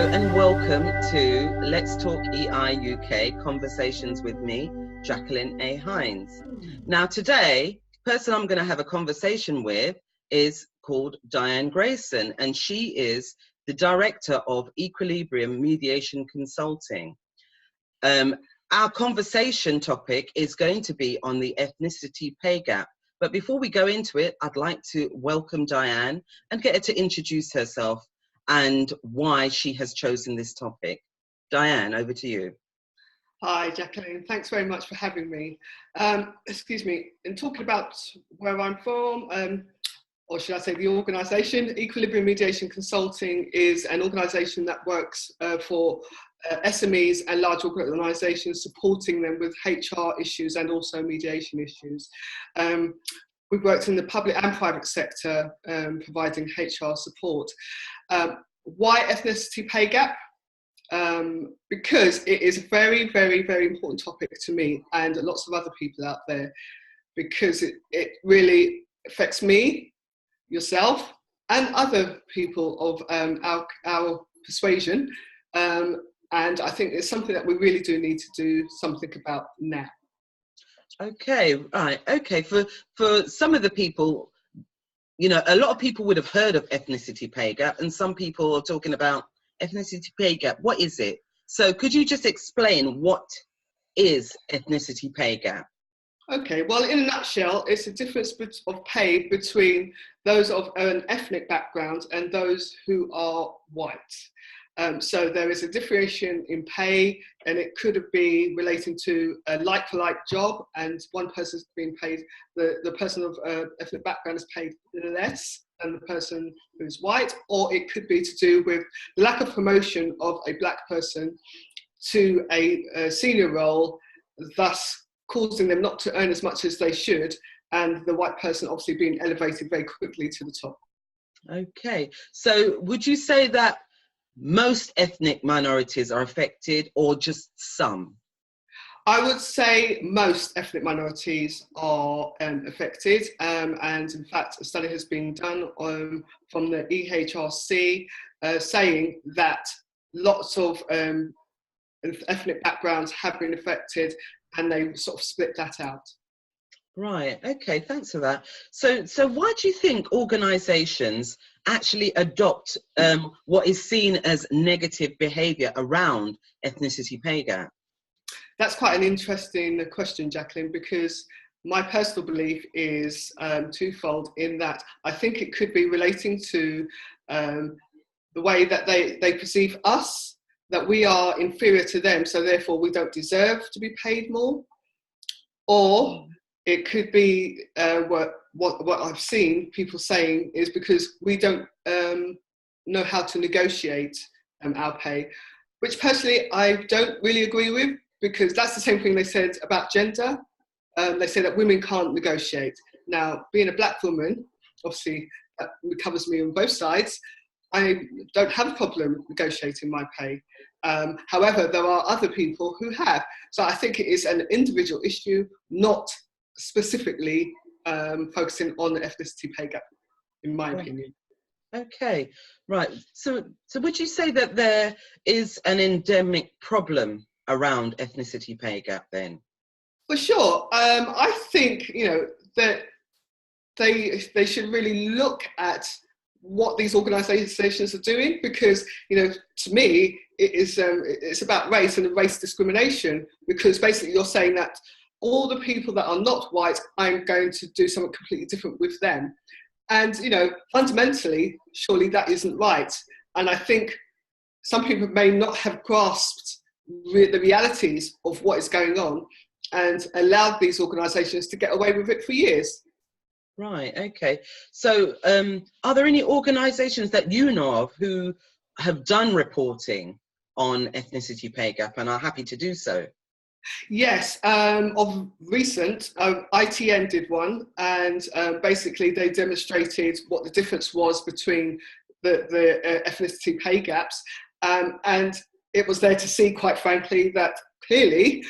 Hello and welcome to Let's Talk EI UK Conversations with me, Jacqueline A. Hines. Now today, the person I'm going to have a conversation with is called Dianne Greyson, and she is the Director of Equilibrium Mediation Consulting. Our conversation topic is going to be on the ethnicity pay gap. But before we go into it, I'd like to welcome Dianne and get her to introduce herself and why she has chosen this topic. Dianne, over to you. Hi, Jacqueline. Thanks very much for having me. Excuse me, in talking about where I'm from, or should I say the organisation, Equilibrium Mediation Consulting is an organisation that works for SMEs and large organisations, supporting them with HR issues and also mediation issues. We've worked in the public and private sector providing HR support. Why ethnicity pay gap? Because it is a very, very, very important topic to me and lots of other people out there, because it really affects me, yourself, and other people of our persuasion. And I think it's something that we really do need to do something about now. Okay, right. Okay, for some of the people, you know, a lot of people would have heard of ethnicity pay gap, and some people are talking about ethnicity pay gap. What is it? So could you just explain what is ethnicity pay gap? Okay, well, in a nutshell, it's a difference of pay between those of an ethnic background and those who are white. So there is a differentiation in pay, and it could be relating to a like-for-like job, and one person's being paid, the person of ethnic background is paid less than the person who's white, or it could be to do with the lack of promotion of a black person to a senior role, thus causing them not to earn as much as they should, and the white person obviously being elevated very quickly to the top. Okay, so would you say that most ethnic minorities are affected, or just some? I would say most ethnic minorities are affected, and in fact a study has been done from the EHRC saying that lots of ethnic backgrounds have been affected, and they sort of split that out. Right, okay, thanks for that. So why do you think organisations actually adopt what is seen as negative behaviour around ethnicity pay gap? That's quite an interesting question, Jacqueline, because my personal belief is twofold, in that I think it could be relating to the way that they perceive us, that we are inferior to them, so therefore we don't deserve to be paid more. Or it could be what I've seen people saying is because we don't know how to negotiate our pay, which personally I don't really agree with, because that's the same thing they said about gender. They say that women can't negotiate. Now, being a black woman, obviously that covers me on both sides. I don't have a problem negotiating my pay. However, there are other people who have. So I think it is an individual issue, not specifically focusing on the ethnicity pay gap, in my opinion. Okay, right. So would you say that there is an endemic problem around ethnicity pay gap then? For sure. I think, you know, that they should really look at what these organisations are doing, because, you know, to me, it's about race and race discrimination, because basically you're saying that all the people that are not white, I'm going to do something completely different with them. And, you know, fundamentally, surely that isn't right. And I think some people may not have grasped the realities of what is going on and allowed these organisations to get away with it for years. Right, okay. So are there any organisations that you know of who have done reporting on ethnicity pay gap and are happy to do so? Yes, of recent, ITN did one, and basically they demonstrated what the difference was between the ethnicity pay gaps, and it was there to see, quite frankly, that clearly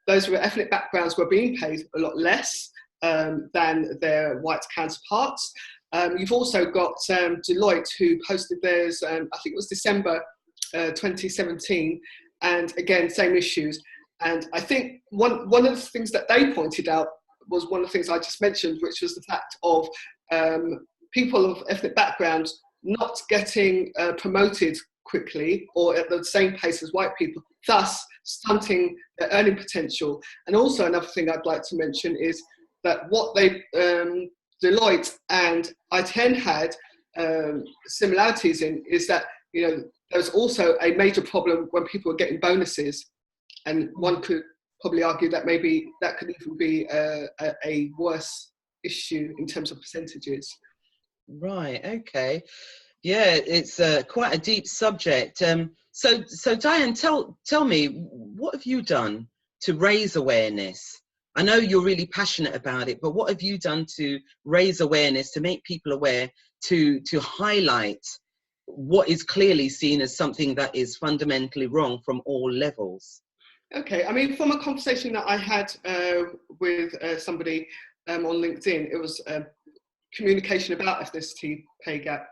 those with ethnic backgrounds were being paid a lot less than their white counterparts. You've also got Deloitte, who posted theirs, I think it was December 2017, and again, same issues. And I think one of the things that they pointed out was one of the things I just mentioned, which was the fact of people of ethnic backgrounds not getting promoted quickly or at the same pace as white people, thus stunting their earning potential. And also another thing I'd like to mention is that what they Deloitte and ITN had similarities in is that, you know, there was also a major problem when people were getting bonuses, and one could probably argue that maybe that could even be a worse issue in terms of percentages. Right. Okay. Yeah, it's quite a deep subject. So Dianne, tell me, what have you done to raise awareness? I know you're really passionate about it, but what have you done to raise awareness, to make people aware, to highlight what is clearly seen as something that is fundamentally wrong from all levels? Okay, I mean, from a conversation that I had with somebody on LinkedIn, it was communication about ethnicity pay gap.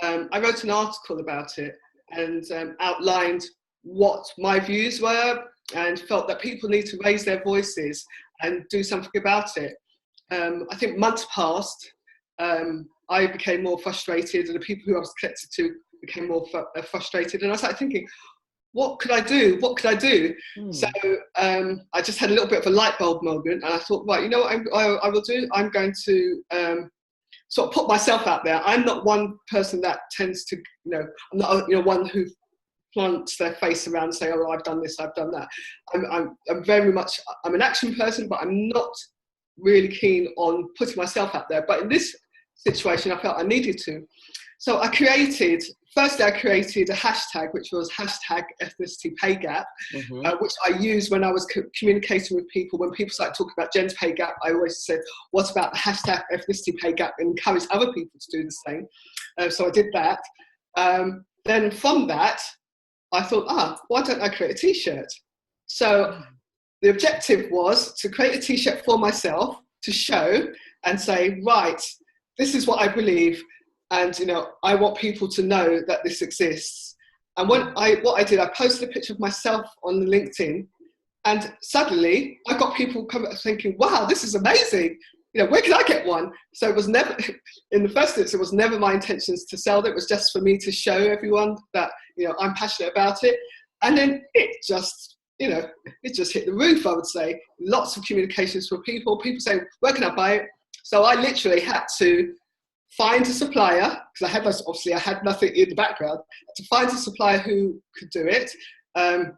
I wrote an article about it and outlined what my views were and felt that people need to raise their voices and do something about it. I think months passed, I became more frustrated, and the people who I was connected to became more frustrated, and I started thinking, what could I do? What could I do? So I just had a little bit of a light bulb moment, and I thought, right, you know what I will do? I'm going to sort of put myself out there. I'm not one person that tends to, you know, I'm not, you know, one who plants their face around and say, oh, I've done this, I've done that. I'm very much, I'm an action person, but I'm not really keen on putting myself out there. But in this situation, I felt I needed to. So firstly, I created a hashtag, which was hashtag ethnicity pay gap, which I used when I was communicating with people. When people started talking about gender pay gap, I always said, what about the hashtag ethnicity pay gap, and encourage other people to do the same. So I did that. Then from that, I thought, why don't I create a t-shirt? So the objective was to create a t-shirt for myself to show and say, right, this is what I believe. And, you know, I want people to know that this exists. And what I did, I posted a picture of myself on LinkedIn, and suddenly I got people thinking, wow, this is amazing. You know, where can I get one? So it was never, in the first instance, it was never my intentions to sell it. It was just for me to show everyone that, you know, I'm passionate about it. And then it just, you know, it just hit the roof, I would say. Lots of communications for people. People say, where can I buy it? So I literally had to find a supplier, because I had nothing in the background, to find a supplier who could do it. I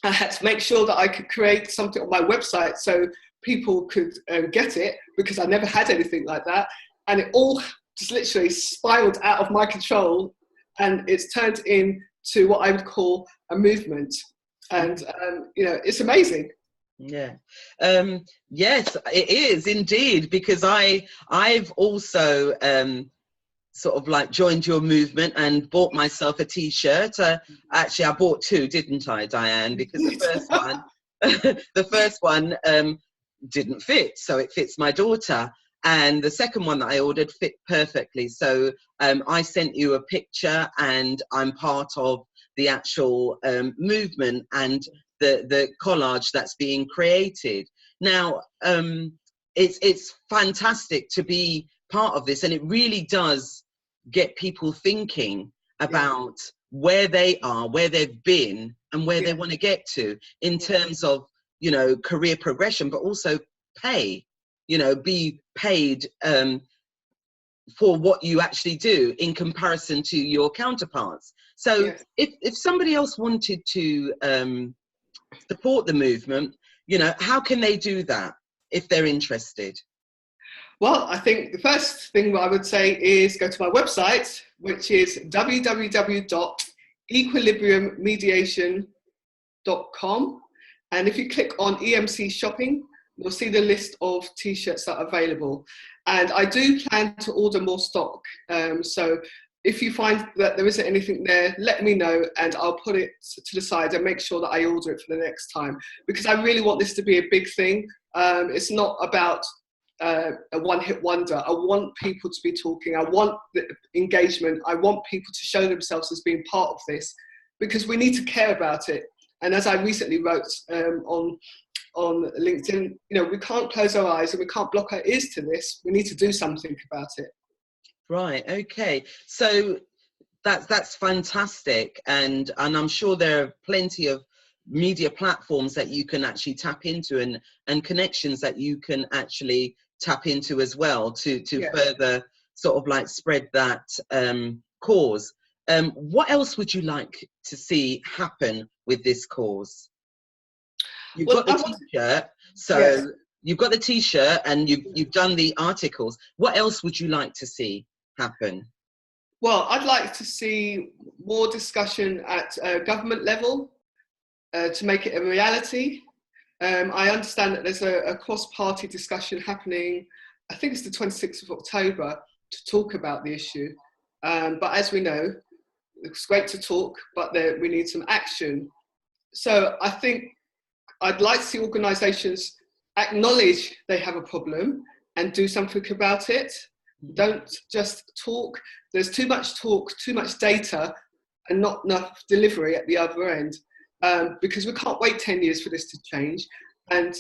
had to make sure that I could create something on my website so people could get it, because I never had anything like that. And it all just literally spiraled out of my control, and it's turned into what I would call a movement. And, you know, it's amazing. Yeah. Yes, it is indeed, because I've also sort of like joined your movement and bought myself a t-shirt. Actually, I bought two, didn't I, Dianne? Because the first one didn't fit, so it fits my daughter. And the second one that I ordered fit perfectly. So I sent you a picture, and I'm part of the actual movement and the collage that's being created. Now, it's fantastic to be part of this, and it really does get people thinking about where they are, where they've been, and where they want to get to in terms of, you know, career progression, but also pay, you know, be paid for what you actually do in comparison to your counterparts. So if somebody else wanted to support the movement, you know, how can they do that if they're interested? Well, I think the first thing I would say is go to my website, which is www.equilibriummediation.com. And if you click on EMC shopping, you'll see the list of t-shirts that are available. And I do plan to order more stock. So if you find that there isn't anything there, let me know, and I'll put it to the side and make sure that I order it for the next time, because I really want this to be a big thing. It's not about a one-hit wonder. I want people to be talking. I want the engagement. I want people to show themselves as being part of this. because we need to care about it. And as I recently wrote on LinkedIn, we can't close our eyes and we can't block our ears to this. We need to do something about it. Right. Okay. So that's fantastic, and I'm sure there are plenty of media platforms that you can actually tap into, and connections that you can actually tap into as well to Yeah. further sort of like spread that cause. What else would you like to see happen with this cause? You've got the t-shirt, so yes. you've got the t-shirt and you've done the articles. What else would you like to see happen? Well, I'd like to see more discussion at government level to make it a reality. I understand that there's a cross-party discussion happening, I think it's the 26th of October, to talk about the issue. But as we know, it's great to talk, but we need some action. So I think I'd like to see organisations acknowledge they have a problem and do something about it. Don't just talk. There's too much talk, too much data, and not enough delivery at the other end. Because we can't wait 10 years for this to change. And,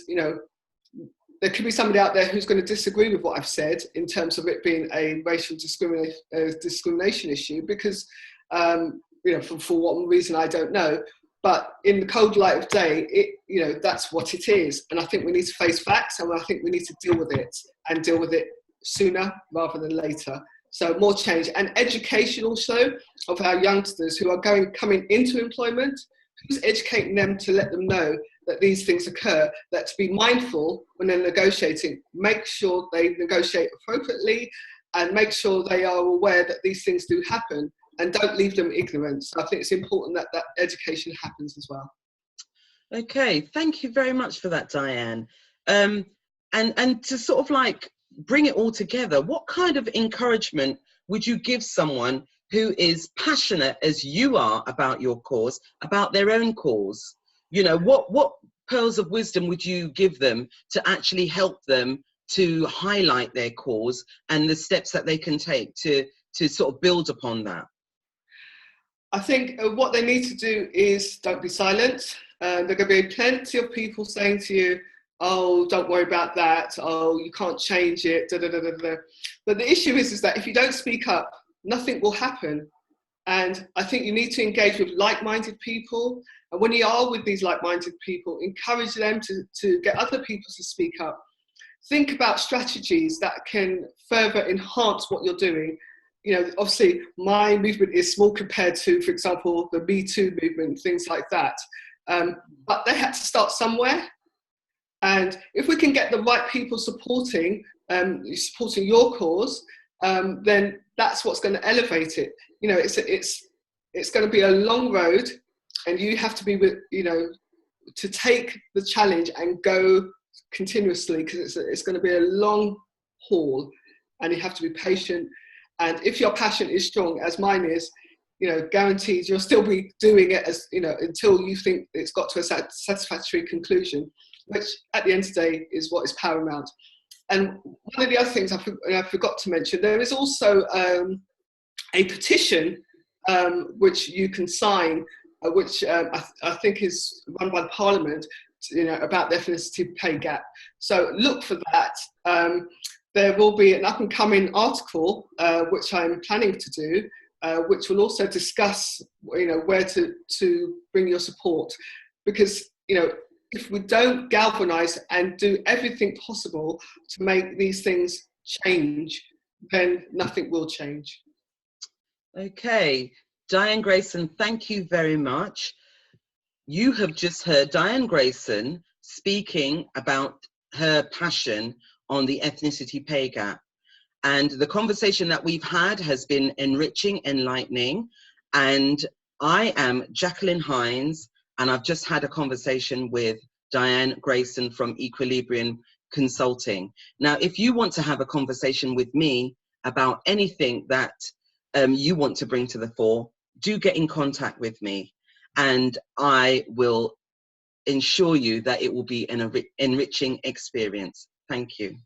there could be somebody out there who's going to disagree with what I've said in terms of it being a racial discrimination issue, because, for what reason, I don't know. But in the cold light of day, that's what it is. And I think we need to face facts, and I think we need to deal with it, and deal with it sooner rather than later. So more change and education also of our youngsters who are coming into employment. Who's educating them to let them know that these things occur, that to be mindful when they're negotiating, make sure they negotiate appropriately and make sure they are aware that these things do happen, and don't leave them ignorant. So I think it's important that that education happens as well. Okay, thank you very much for that, Dianne. And to sort of like bring it all together, what kind of encouragement would you give someone who is passionate as you are about your cause, about their own cause? What pearls of wisdom would you give them to actually help them to highlight their cause and the steps that they can take to sort of build upon that? I think what they need to do is don't be silent. There are going to be plenty of people saying to you, oh, don't worry about that. Oh, you can't change it. Da, da, da, da, da. But the issue is that if you don't speak up, nothing will happen. And I think you need to engage with like-minded people. And when you are with these like-minded people, encourage them to get other people to speak up. Think about strategies that can further enhance what you're doing. Obviously, my movement is small compared to, for example, the Me Too movement, things like that. But they had to start somewhere. And if we can get the right people supporting your cause, then that's what's going to elevate it. It's going to be a long road, and you have to be to take the challenge and go continuously, because it's going to be a long haul, and you have to be patient. And if your passion is strong, as mine is, guaranteed you'll still be doing it until you think it's got to a satisfactory conclusion, which at the end of the day is what is paramount. And one of the other things I forgot to mention, there is also a petition which you can sign, which I think is run by Parliament, about the ethnicity pay gap. So look for that. There will be an up-and-coming article, which I'm planning to do, which will also discuss, where to bring your support. Because, if we don't galvanise and do everything possible to make these things change, then nothing will change. Okay, Dianne Greyson, thank you very much. You have just heard Dianne Greyson speaking about her passion on the ethnicity pay gap. And the conversation that we've had has been enriching, enlightening. And I am Jacqueline Hines, and I've just had a conversation with Dianne Greyson from Equilibrium Consulting. Now, if you want to have a conversation with me about anything that you want to bring to the fore, do get in contact with me, and I will ensure you that it will be an enriching experience. Thank you.